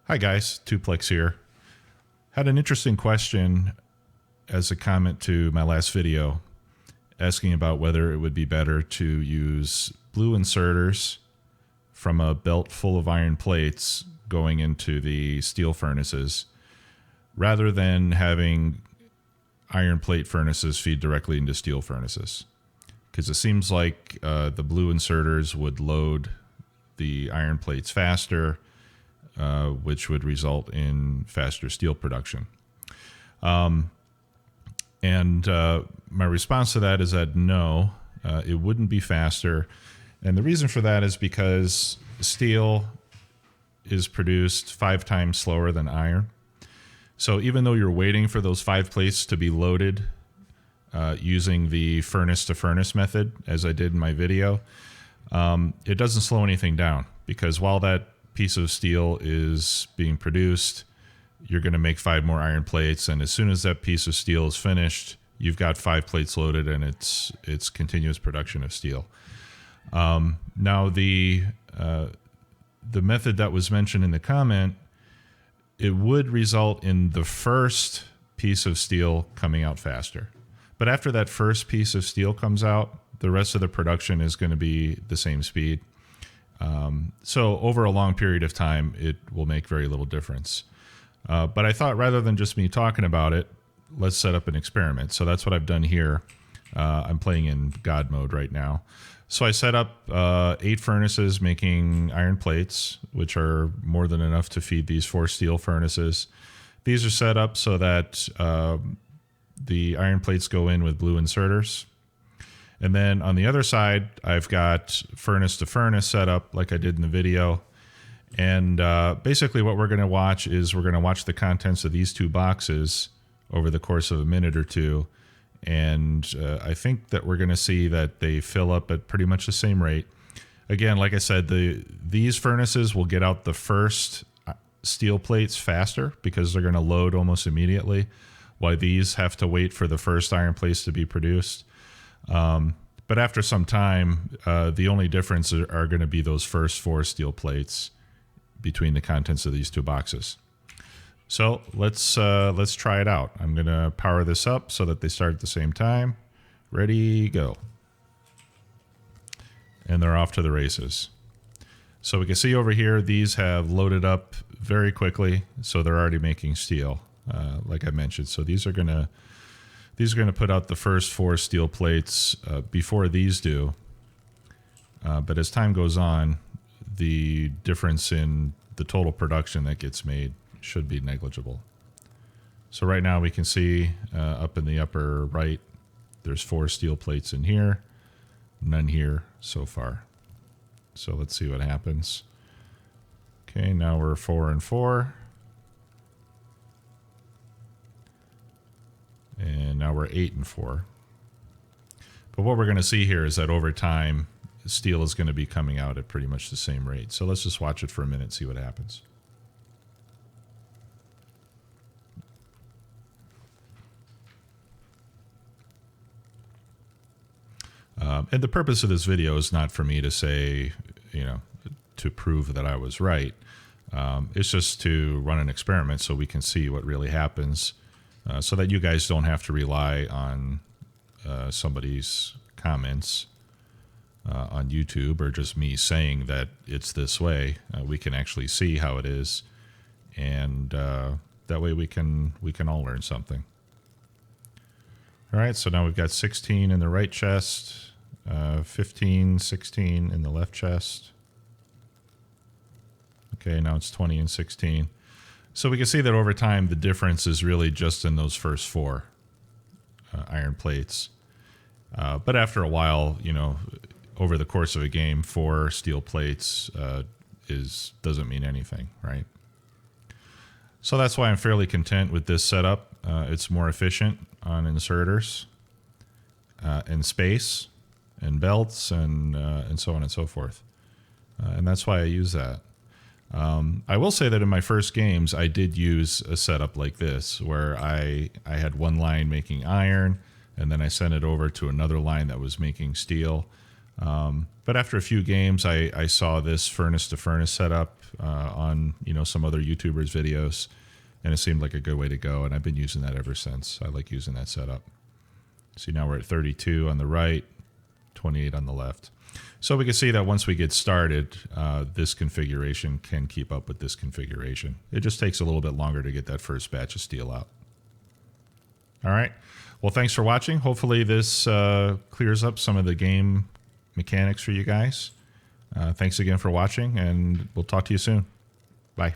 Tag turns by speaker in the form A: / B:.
A: Hi guys, Tuplex here. Had an interesting question as a comment to my last video asking about whether it would be better to use blue inserters from a belt full of iron plates going into the steel furnaces rather than having iron plate furnaces feed directly into steel furnaces. Because it seems like the blue inserters would load the iron plates faster, which would result in faster steel production. My response to that is that no, it wouldn't be faster. And the reason for that is because steel is produced 5 times slower than iron. So even though you're waiting for those 5 plates to be loaded using the furnace to furnace method, as I did in my video, it doesn't slow anything down, because while that piece of steel is being produced, you're going to make 5 more iron plates, and as soon as that piece of steel is finished, you've got 5 plates loaded, and it's continuous production of steel. Now the method that was mentioned in the comment, it would result in the first piece of steel coming out faster, but after that first piece of steel comes out, the rest of the production is going to be the same speed. So over a long period of time, it will make very little difference. But I thought rather than just me talking about it, let's set up an experiment. So that's what I've done here. I'm playing in God mode right now. So I set up 8 furnaces making iron plates, which are more than enough to feed these 4 steel furnaces. These are set up so that the iron plates go in with blue inserters. And then on the other side, I've got furnace to furnace set up like I did in the video. And basically what we're going to watch is we're going to watch the contents of these 2 boxes over the course of a minute or 2. And I think that we're going to see that they fill up at pretty much the same rate. Again, like I said, these furnaces will get out the first steel plates faster because they're going to load almost immediately, while these have to wait for the first iron plates to be produced. But after some time, the only difference are going to be those first 4 steel plates between the contents of these 2 boxes. So let's try it out. I'm going to power this up so that they start at the same time. Ready, go. And they're off to the races. So we can see over here, these have loaded up very quickly, so they're already making steel, like I mentioned. So these are going to put out the first 4 steel plates before these do. But as time goes on, the difference in the total production that gets made should be negligible. So right now we can see up in the upper right, there's 4 steel plates in here, none here so far. So let's see what happens. Okay, now we're 4 and 4. And now we're 8 and 4. But what we're going to see here is that over time, steel is going to be coming out at pretty much the same rate. So let's just watch it for a minute and see what happens. And the purpose of this video is not for me to say, to prove that I was right. It's just to run an experiment so we can see what really happens. So that you guys don't have to rely on somebody's comments on YouTube or just me saying that it's this way. We can actually see how it is, and that way we can all learn something. All right, so now we've got 16 in the right chest, 15, 16 in the left chest. Okay, now it's 20 and 16. So we can see that over time, the difference is really just in those first 4 iron plates. But after a while, over the course of a game, 4 steel plates doesn't mean anything, right? So that's why I'm fairly content with this setup. It's more efficient on inserters and space and belts and so on and so forth. And that's why I use that. I will say that in my first games, I did use a setup like this, where I had one line making iron, and then I sent it over to another line that was making steel. But after a few games, I saw this furnace to furnace setup on some other YouTubers' videos, and it seemed like a good way to go. And I've been using that ever since. I like using that setup. See, now we're at 32 on the right, 28 on the left. So we can see that once we get started, this configuration can keep up with this configuration. It just takes a little bit longer to get that first batch of steel out. All right. Well, thanks for watching. Hopefully this clears up some of the game mechanics for you guys. Thanks again for watching, and we'll talk to you soon. Bye.